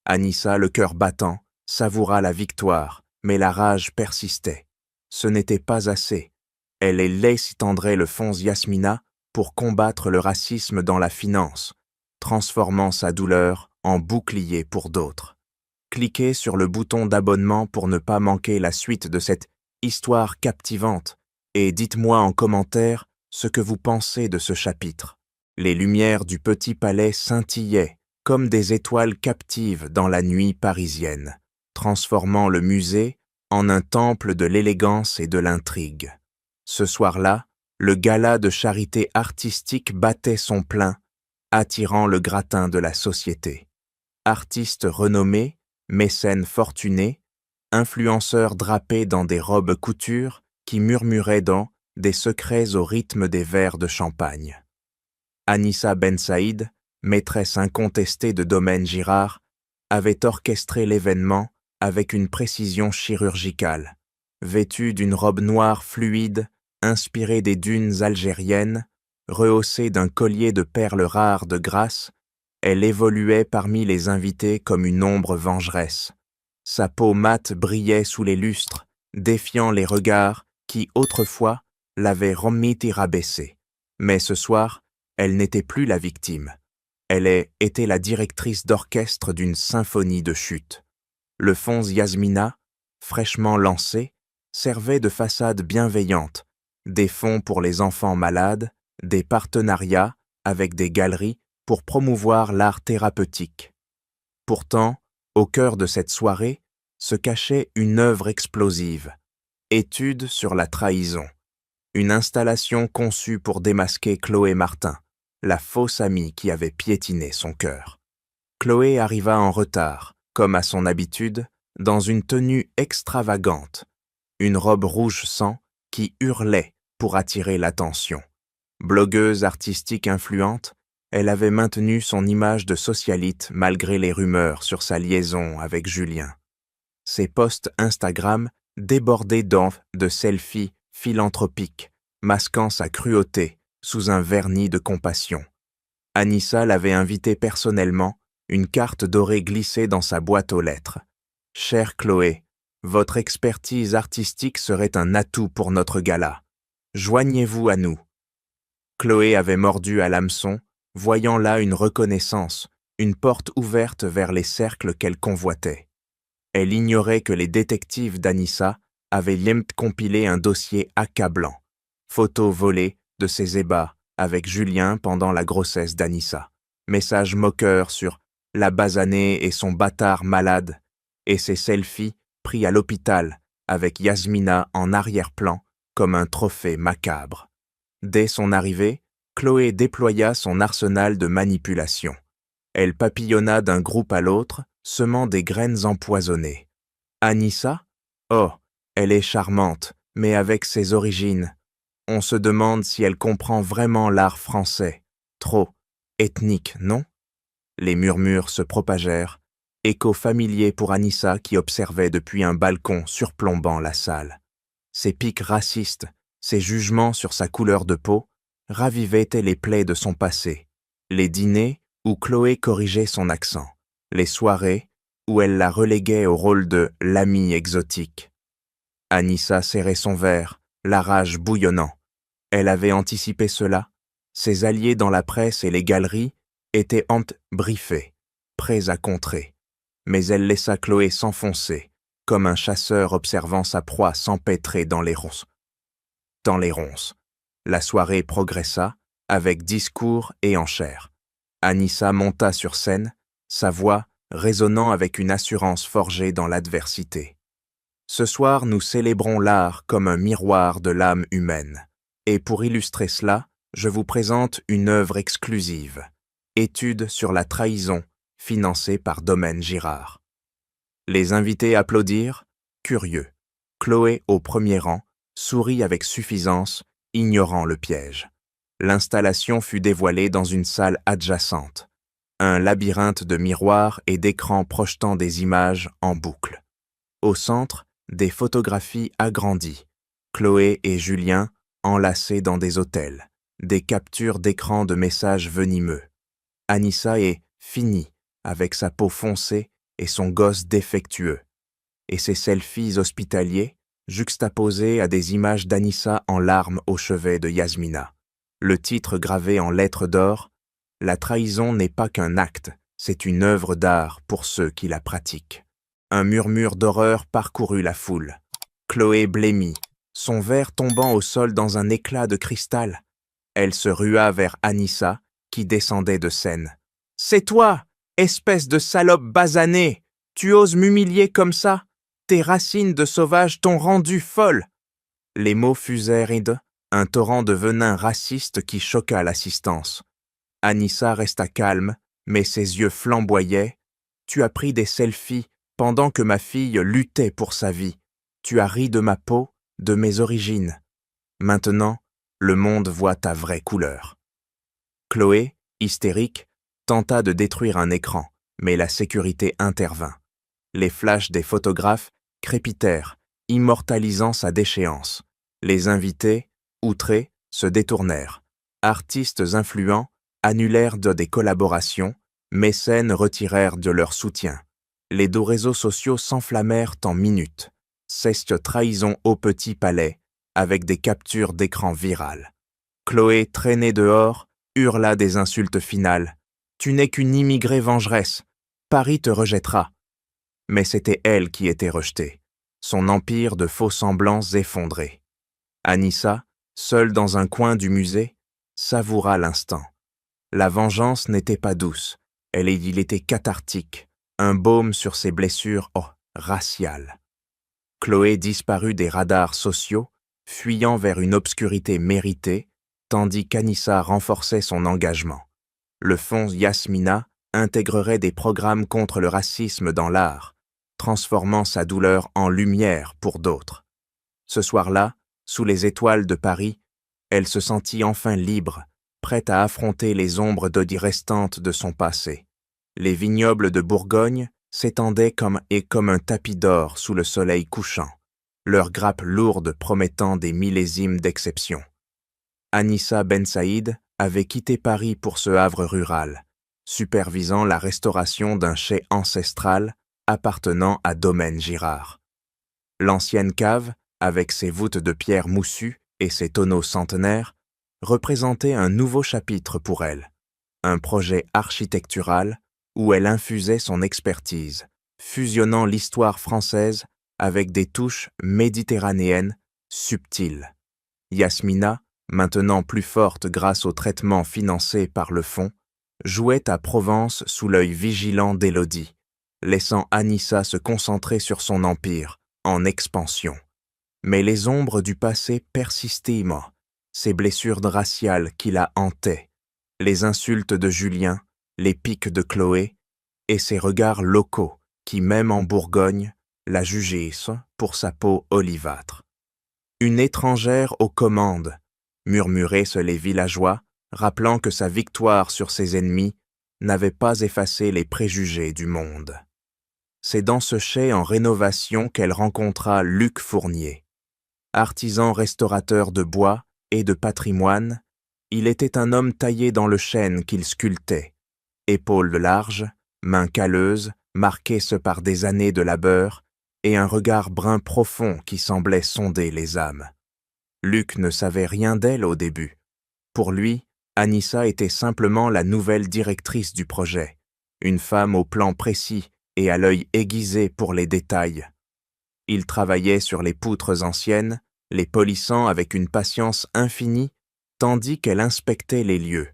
Anissa, le cœur battant, savoura la victoire, mais la rage persistait. Ce n'était pas assez. Elle laissitendrait le fonds Yasmina pour combattre le racisme dans la finance, transformant sa douleur en bouclier pour d'autres. Cliquez sur le bouton d'abonnement pour ne pas manquer la suite de cette histoire captivante et dites-moi en commentaire ce que vous pensez de ce chapitre. Les lumières du petit palais scintillaient comme des étoiles captives dans la nuit parisienne, transformant le musée en un temple de l'élégance et de l'intrigue. Ce soir-là, le gala de charité artistique battait son plein, attirant le gratin de la société. Artistes renommés, mécènes fortunés, influenceurs drapés dans des robes couture qui murmuraient dans des secrets au rythme des verres de champagne. Anissa Ben Saïd, maîtresse incontestée de Domaine Girard, avait orchestré l'événement avec une précision chirurgicale. Vêtue d'une robe noire fluide, inspirée des dunes algériennes, rehaussée d'un collier de perles rares de Grasse, elle évoluait parmi les invités comme une ombre vengeresse. Sa peau mate brillait sous les lustres, défiant les regards qui, autrefois, l'avaient remis rabaissée. Mais ce soir, elle n'était plus la victime. Elle était la directrice d'orchestre d'une symphonie de chute. Le fonds Yasmina, fraîchement lancé, servait de façade bienveillante, des fonds pour les enfants malades, des partenariats avec des galeries pour promouvoir l'art thérapeutique. Pourtant, au cœur de cette soirée, se cachait une œuvre explosive, Étude sur la trahison, une installation conçue pour démasquer Chloé Martin, la fausse amie qui avait piétiné son cœur. Chloé arriva en retard, comme à son habitude, dans une tenue extravagante, une robe rouge sang qui hurlait pour attirer l'attention. Blogueuse artistique influente, elle avait maintenu son image de socialite malgré les rumeurs sur sa liaison avec Julien. Ses posts Instagram débordaient de selfies philanthropiques, masquant sa cruauté sous un vernis de compassion. Anissa l'avait invitée personnellement, une carte dorée glissée dans sa boîte aux lettres. « Chère Chloé, votre expertise artistique serait un atout pour notre gala. Joignez-vous à nous. » Chloé avait mordu à l'hameçon, voyant là une reconnaissance, une porte ouverte vers les cercles qu'elle convoitait. Elle ignorait que les détectives d'Anissa avaient compilé un dossier accablant, photos volées de ses ébats avec Julien pendant la grossesse d'Anissa, messages moqueurs sur la basanée et son bâtard malade, et ses selfies pris à l'hôpital avec Yasmina en arrière-plan comme un trophée macabre. Dès son arrivée, Chloé déploya son arsenal de manipulation. Elle papillonna d'un groupe à l'autre, semant des graines empoisonnées. Anissa? Oh, elle est charmante, mais avec ses origines. On se demande si elle comprend vraiment l'art français. Trop ethnique, non? Les murmures se propagèrent, écho familier pour Anissa qui observait depuis un balcon surplombant la salle. Ses piques racistes, ses jugements sur sa couleur de peau, ravivaient les plaies de son passé. Les dîners où Chloé corrigeait son accent. Les soirées où elle la reléguait au rôle de l'amie exotique. Anissa serrait son verre, la rage bouillonnant. Elle avait anticipé cela. Ses alliés dans la presse et les galeries étaient briefés, prêts à contrer. mais elle laissa Chloé s'enfoncer, comme un chasseur observant sa proie s'empêtrer dans les ronces. La soirée progressa, avec discours et enchères. Anissa monta sur scène, sa voix résonnant avec une assurance forgée dans l'adversité. Ce soir, nous célébrons l'art comme un miroir de l'âme humaine. Et pour illustrer cela, je vous présente une œuvre exclusive, Étude sur la trahison, financée par Domaine Girard. Les invités applaudirent, curieux. Chloé, au premier rang, sourit avec suffisance, ignorant le piège. L'installation fut dévoilée dans une salle adjacente, un labyrinthe de miroirs et d'écrans projetant des images en boucle. Au centre, des photographies agrandies, Chloé et Julien enlacés dans des hôtels, des captures d'écran de messages venimeux. Anissa est finie, avec sa peau foncée et son gosse défectueux, et ses selfies hospitaliers juxtaposés à des images d'Anissa en larmes au chevet de Yasmina. Le titre gravé en lettres d'or, « La trahison n'est pas qu'un acte, c'est une œuvre d'art pour ceux qui la pratiquent ». Un murmure d'horreur parcourut la foule. Chloé blêmit, son verre tombant au sol dans un éclat de cristal. Elle se rua vers Anissa, qui descendait de scène. « C'est toi, espèce de salope basanée! Tu oses m'humilier comme ça? Tes racines de sauvage t'ont rendue folle !» Les mots fusèrent un torrent de venin raciste qui choqua l'assistance. Anissa resta calme, mais ses yeux flamboyaient. « Tu as pris des selfies pendant que ma fille luttait pour sa vie. Tu as ri de ma peau, de mes origines. Maintenant, le monde voit ta vraie couleur. » Chloé, hystérique, tenta de détruire un écran, mais la sécurité intervint. Les flashs des photographes crépitèrent, immortalisant sa déchéance. Les invités, outrés, se détournèrent. Artistes influents annulèrent des collaborations, mécènes retirèrent de leur soutien. Les deux réseaux sociaux s'enflammèrent en minutes. Cette trahison au petit palais, avec des captures d'écran virales. Chloé, traînée dehors, hurla des insultes finales. « Tu n'es qu'une immigrée vengeresse. Paris te rejettera. » Mais c'était elle qui était rejetée, son empire de faux semblants effondré. Anissa, seule dans un coin du musée, savoura l'instant. La vengeance n'était pas douce, il était cathartique, un baume sur ses blessures raciales. Chloé disparut des radars sociaux, fuyant vers une obscurité méritée, tandis qu'Anissa renforçait son engagement. Le fonds Yasmina intégrerait des programmes contre le racisme dans l'art, transformant sa douleur en lumière pour d'autres. Ce soir-là, sous les étoiles de Paris, elle se sentit enfin libre, prête à affronter les ombres d'Odi restantes de son passé. Les vignobles de Bourgogne s'étendaient comme un tapis d'or sous le soleil couchant, leurs grappes lourdes promettant des millésimes d'exception. Anissa Ben Saïd avait quitté Paris pour ce havre rural, supervisant la restauration d'un chai ancestral appartenant à Domaine Girard. L'ancienne cave, avec ses voûtes de pierre moussue et ses tonneaux centenaires, représentait un nouveau chapitre pour elle, un projet architectural où elle infusait son expertise, fusionnant l'histoire française avec des touches méditerranéennes subtiles. Yasmina, maintenant plus forte grâce au traitement financé par le fonds, jouait à Provence sous l'œil vigilant d'Élodie, laissant Anissa se concentrer sur son empire, en expansion. Mais les ombres du passé persistaient, ces blessures raciales qui la hantaient, les insultes de Julien, les piques de Chloé, et ses regards locaux qui, même en Bourgogne, la jugeaient pour sa peau olivâtre. Une étrangère aux commandes, murmuraient les villageois, rappelant que sa victoire sur ses ennemis n'avait pas effacé les préjugés du monde. C'est dans ce chai en rénovation qu'elle rencontra Luc Fournier. Artisan restaurateur de bois et de patrimoine, il était un homme taillé dans le chêne qu'il sculptait, épaules larges, mains calleuses, marquées par des années de labeur, et un regard brun profond qui semblait sonder les âmes. Luc ne savait rien d'elle au début. Pour lui, Anissa était simplement la nouvelle directrice du projet, une femme au plan précis et à l'œil aiguisé pour les détails. Il travaillait sur les poutres anciennes, les polissant avec une patience infinie, tandis qu'elle inspectait les lieux.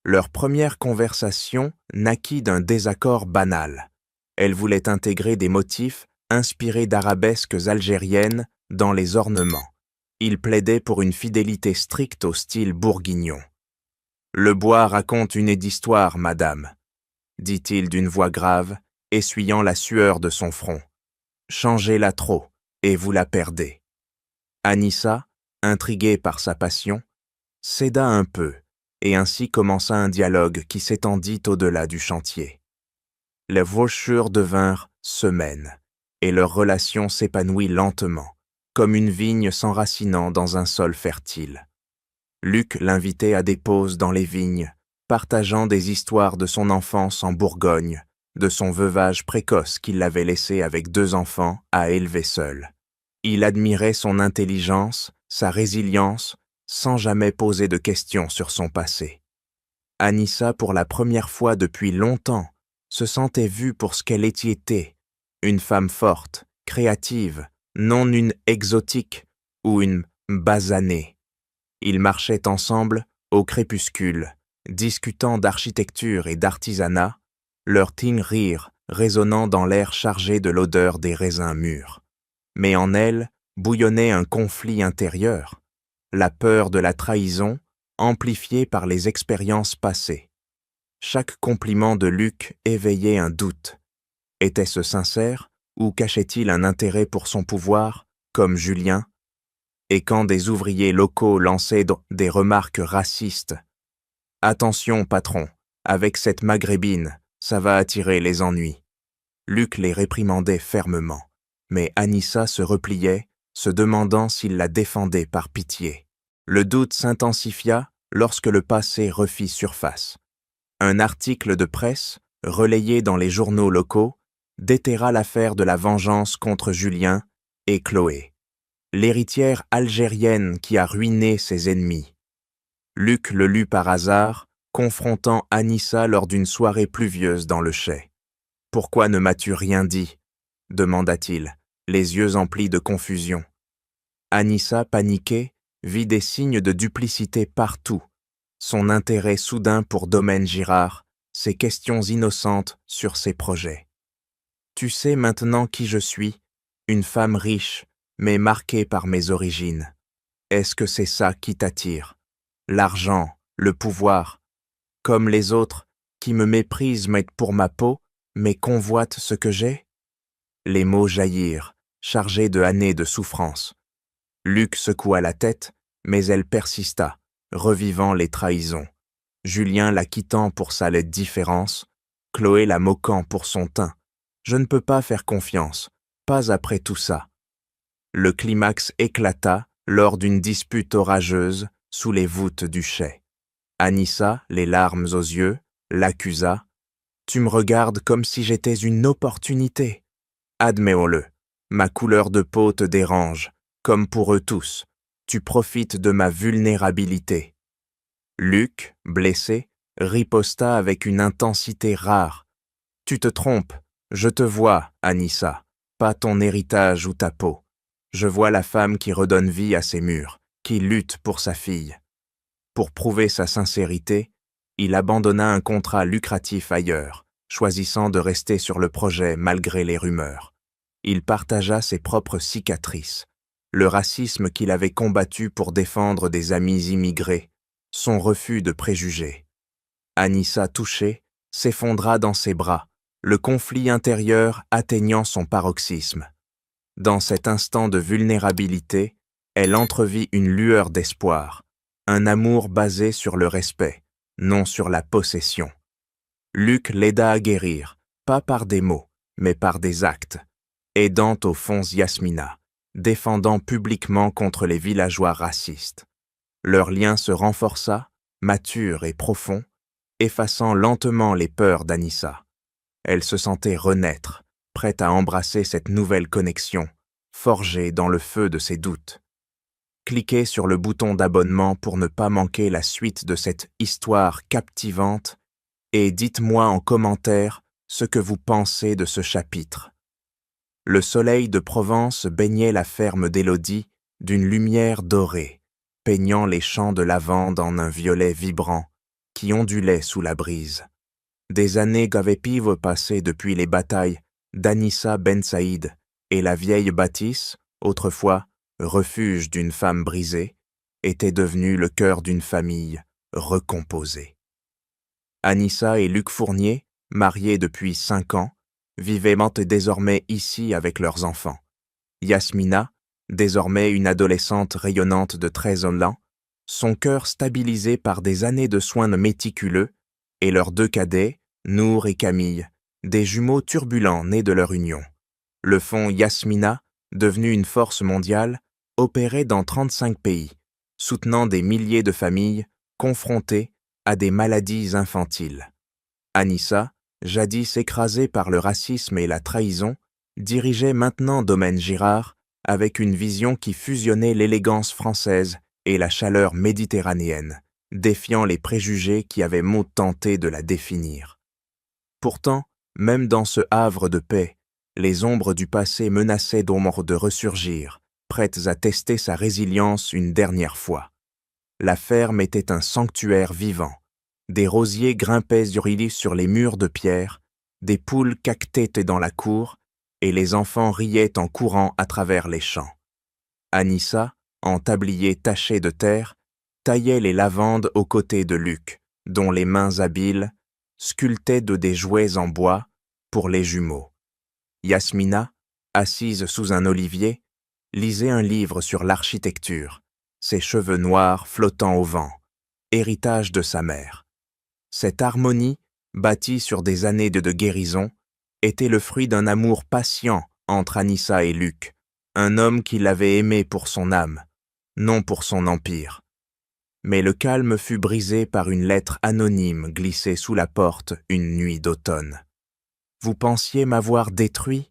Leur première conversation naquit d'un désaccord banal. Elle voulait intégrer des motifs inspirés d'arabesques algériennes dans les ornements. Il plaidait pour une fidélité stricte au style bourguignon. « Le bois raconte une d'histoire, madame, » dit-il d'une voix grave, essuyant la sueur de son front. « Changez-la trop, et vous la perdez. » Anissa, intriguée par sa passion, céda un peu, et ainsi commença un dialogue qui s'étendit au-delà du chantier. Les vauchures devinrent semaines, et leur relation s'épanouit lentement, comme une vigne s'enracinant dans un sol fertile. Luc l'invitait à des pauses dans les vignes, partageant des histoires de son enfance en Bourgogne, de son veuvage précoce qui l'avait laissé avec 2 enfants à élever seul. Il admirait son intelligence, sa résilience, sans jamais poser de questions sur son passé. Anissa, pour la première fois depuis longtemps, se sentait vue pour ce qu'elle était, une femme forte, créative, non une exotique ou une basanée. Ils marchaient ensemble au crépuscule, discutant d'architecture et d'artisanat, leur teen rire résonnant dans l'air chargé de l'odeur des raisins mûrs. Mais en elle bouillonnait un conflit intérieur, la peur de la trahison amplifiée par les expériences passées. Chaque compliment de Luc éveillait un doute. Était-ce sincère ou cachait-il un intérêt pour son pouvoir, comme Julien? Et quand des ouvriers locaux lançaient des remarques racistes, « Attention, patron, avec cette maghrébine, ça va attirer les ennuis. » Luc les réprimandait fermement, mais Anissa se repliait, se demandant s'il la défendait par pitié. Le doute s'intensifia lorsque le passé refit surface. Un article de presse, relayé dans les journaux locaux, déterra l'affaire de la vengeance contre Julien et Chloé, l'héritière algérienne qui a ruiné ses ennemis. Luc le lut par hasard, confrontant Anissa lors d'une soirée pluvieuse dans le chai. « Pourquoi ne m'as-tu rien dit ?» demanda-t-il, les yeux emplis de confusion. Anissa, paniquée, vit des signes de duplicité partout, son intérêt soudain pour Domaine Girard, ses questions innocentes sur ses projets. « Tu sais maintenant qui je suis, une femme riche, mais marquée par mes origines. Est-ce que c'est ça qui t'attire? L'argent, le pouvoir, comme les autres qui me méprisent pour ma peau, mais convoitent ce que j'ai ?» Les mots jaillirent, chargés de années de souffrance. Luc secoua la tête, mais elle persista, revivant les trahisons. Julien la quittant pour sa laide différence, Chloé la moquant pour son teint. Je ne peux pas faire confiance, pas après tout ça. Le climax éclata lors d'une dispute orageuse sous les voûtes du chai. Anissa, les larmes aux yeux, l'accusa. « Tu me regardes comme si j'étais une opportunité. Admettons-le, ma couleur de peau te dérange, comme pour eux tous. Tu profites de ma vulnérabilité. » Luc, blessé, riposta avec une intensité rare. « Tu te trompes, je te vois, Anissa, pas ton héritage ou ta peau. Je vois la femme qui redonne vie à ses murs, qui lutte pour sa fille. » Pour prouver sa sincérité, il abandonna un contrat lucratif ailleurs, choisissant de rester sur le projet malgré les rumeurs. Il partagea ses propres cicatrices, le racisme qu'il avait combattu pour défendre des amis immigrés, son refus de préjugés. Anissa, touchée, s'effondra dans ses bras, le conflit intérieur atteignant son paroxysme. Dans cet instant de vulnérabilité, elle entrevit une lueur d'espoir, un amour basé sur le respect, non sur la possession. Luc l'aida à guérir, pas par des mots, mais par des actes, aidant au fond Yasmina, défendant publiquement contre les villageois racistes. Leur lien se renforça, mature et profond, effaçant lentement les peurs d'Anissa. Elle se sentait renaître, prête à embrasser cette nouvelle connexion, forgée dans le feu de ses doutes. Cliquez sur le bouton d'abonnement pour ne pas manquer la suite de cette histoire captivante et dites-moi en commentaire ce que vous pensez de ce chapitre. Le soleil de Provence baignait la ferme d'Élodie d'une lumière dorée, peignant les champs de lavande en un violet vibrant qui ondulait sous la brise. Des années gavepives passées depuis les batailles d'Anissa Ben Saïd et la vieille bâtisse, autrefois refuge d'une femme brisée, était devenue le cœur d'une famille recomposée. Anissa et Luc Fournier, mariés depuis 5 ans, vivaient désormais ici avec leurs enfants. Yasmina, désormais une adolescente rayonnante de 13 ans, son cœur stabilisé par des années de soins méticuleux, et leurs 2 cadets, Nour et Camille, des jumeaux turbulents nés de leur union. Le fonds Yasmina, devenu une force mondiale, opérait dans 35 pays, soutenant des milliers de familles confrontées à des maladies infantiles. Anissa, jadis écrasée par le racisme et la trahison, dirigeait maintenant Domaine Girard avec une vision qui fusionnait l'élégance française et la chaleur méditerranéenne, défiant les préjugés qui avaient tenté de la définir. Pourtant, même dans ce havre de paix, les ombres du passé menaçaient de ressurgir, prêtes à tester sa résilience une dernière fois. La ferme était un sanctuaire vivant. Des rosiers grimpaient sur les murs de pierre, des poules caquetaient dans la cour, et les enfants riaient en courant à travers les champs. Anissa, en tablier taché de terre, taillait les lavandes aux côtés de Luc, dont les mains habiles sculptaient des jouets en bois pour les jumeaux. Yasmina, assise sous un olivier, lisait un livre sur l'architecture, ses cheveux noirs flottant au vent, héritage de sa mère. Cette harmonie, bâtie sur des années de guérison, était le fruit d'un amour patient entre Anissa et Luc, un homme qui l'avait aimé pour son âme, non pour son empire. Mais le calme fut brisé par une lettre anonyme glissée sous la porte une nuit d'automne. « Vous pensiez m'avoir détruit ?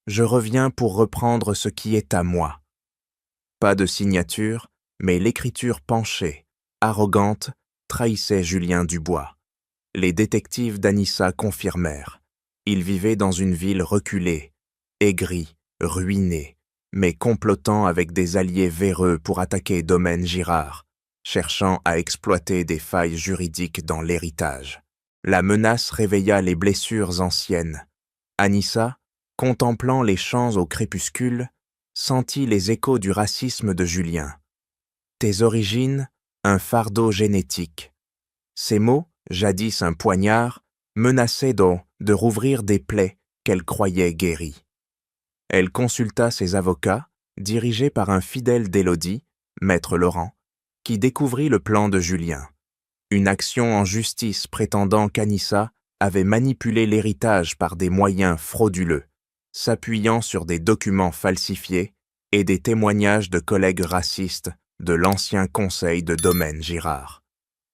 Je reviens pour reprendre ce qui est à moi. » Pas de signature, mais l'écriture penchée, arrogante, trahissait Julien Dubois. Les détectives d'Anissa confirmèrent. Il vivait dans une ville reculée, aigrie, ruinée, mais complotant avec des alliés véreux pour attaquer Domaine Girard, cherchant à exploiter des failles juridiques dans l'héritage. La menace réveilla les blessures anciennes. Anissa, contemplant les champs au crépuscule, sentit les échos du racisme de Julien. « Tes origines, un fardeau génétique. » Ces mots, jadis un poignard, menaçaient de rouvrir des plaies qu'elle croyait guéries. Elle consulta ses avocats, dirigés par un fidèle d'Élodie, Maître Laurent, qui découvrit le plan de Julien. Une action en justice prétendant qu'Anissa avait manipulé l'héritage par des moyens frauduleux, s'appuyant sur des documents falsifiés et des témoignages de collègues racistes de l'ancien conseil de Domaine Girard.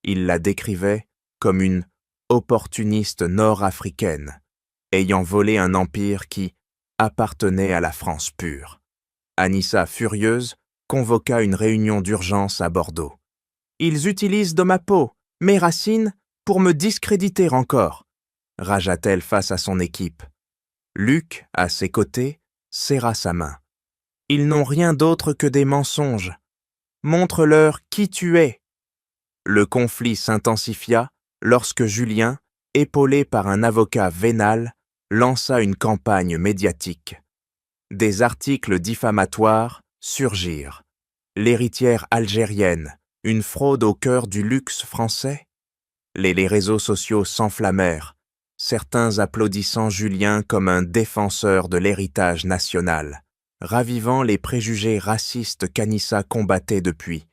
Il la décrivait comme une opportuniste nord-africaine, ayant volé un empire qui appartenait à la France pure. Anissa, furieuse, convoqua une réunion d'urgence à Bordeaux. « Ils utilisent de ma peau, mes racines, pour me discréditer encore », ragea-t-elle face à son équipe. Luc, à ses côtés, serra sa main. « Ils n'ont rien d'autre que des mensonges. Montre-leur qui tu es. » Le conflit s'intensifia lorsque Julien, épaulé par un avocat vénal, lança une campagne médiatique. Des articles diffamatoires surgirent. L'héritière algérienne, une fraude au cœur du luxe français? Les réseaux sociaux s'enflammèrent, certains applaudissant Julien comme un défenseur de l'héritage national, ravivant les préjugés racistes qu'Anissa combattait depuis.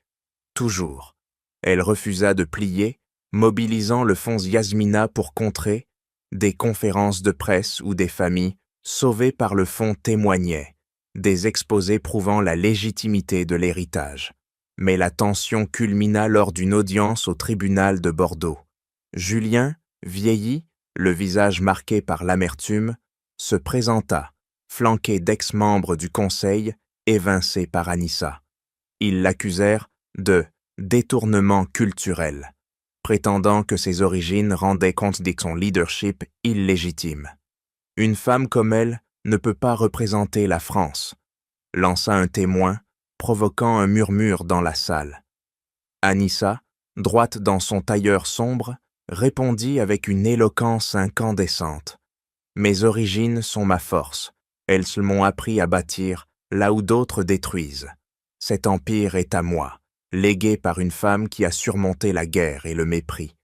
Toujours. Elle refusa de plier, mobilisant le fonds Yasmina pour contrer, des conférences de presse où des familles, sauvées par le fonds, témoignaient, des exposés prouvant la légitimité de l'héritage. Mais la tension culmina lors d'une audience au tribunal de Bordeaux. Julien, vieilli, le visage marqué par l'amertume, se présenta, flanqué d'ex-membres du conseil, évincés par Anissa. Ils l'accusèrent de détournement culturel. prétendant que ses origines rendaient compte de son leadership illégitime. Une femme comme elle ne peut pas représenter la France, lança un témoin, provoquant un murmure dans la salle. Anissa, droite dans son tailleur sombre, répondit avec une éloquence incandescente. « Mes origines sont ma force. Elles m'ont appris à bâtir là où d'autres détruisent. Cet empire est à moi, légué par une femme qui a surmonté la guerre et le mépris.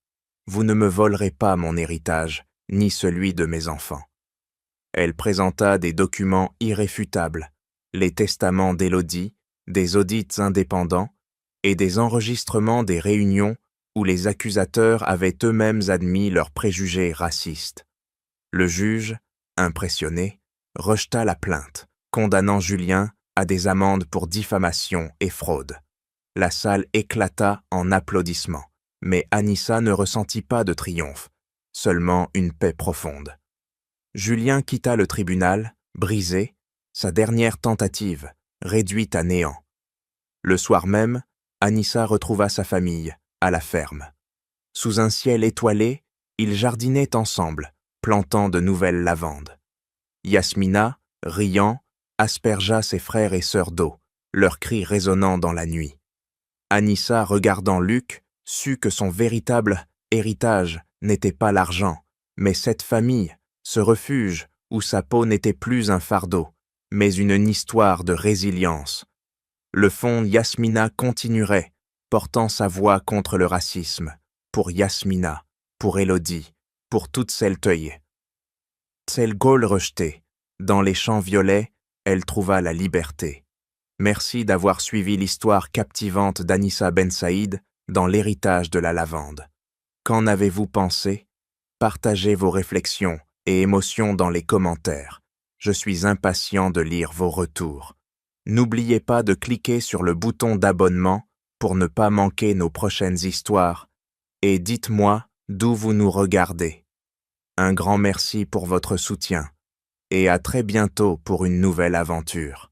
Vous ne me volerez pas mon héritage, ni celui de mes enfants. » Elle présenta des documents irréfutables, les testaments d'Élodie, des audits indépendants et des enregistrements des réunions où les accusateurs avaient eux-mêmes admis leurs préjugés racistes. Le juge, impressionné, rejeta la plainte, condamnant Julien à des amendes pour diffamation et fraude. La salle éclata en applaudissements, mais Anissa ne ressentit pas de triomphe, seulement une paix profonde. Julien quitta le tribunal, brisé, sa dernière tentative, réduite à néant. Le soir même, Anissa retrouva sa famille, à la ferme. Sous un ciel étoilé, ils jardinaient ensemble, plantant de nouvelles lavandes. Yasmina, riant, aspergea ses frères et sœurs d'eau, leurs cris résonnant dans la nuit. Anissa, regardant Luc, sut que son véritable héritage n'était pas l'argent, mais cette famille, ce refuge où sa peau n'était plus un fardeau, mais une histoire de résilience. Le fond Yasmina continuerait, portant sa voix contre le racisme, pour Yasmina, pour Élodie, pour toutes celles teuillées. Celle Gaulle rejetée, dans les champs violets, elle trouva la liberté. Merci d'avoir suivi l'histoire captivante d'Anissa Ben Saïd dans l'héritage de la lavande. Qu'en avez-vous pensé? Partagez vos réflexions et émotions dans les commentaires. Je suis impatient de lire vos retours. N'oubliez pas de cliquer sur le bouton d'abonnement pour ne pas manquer nos prochaines histoires et dites-moi d'où vous nous regardez. Un grand merci pour votre soutien et à très bientôt pour une nouvelle aventure.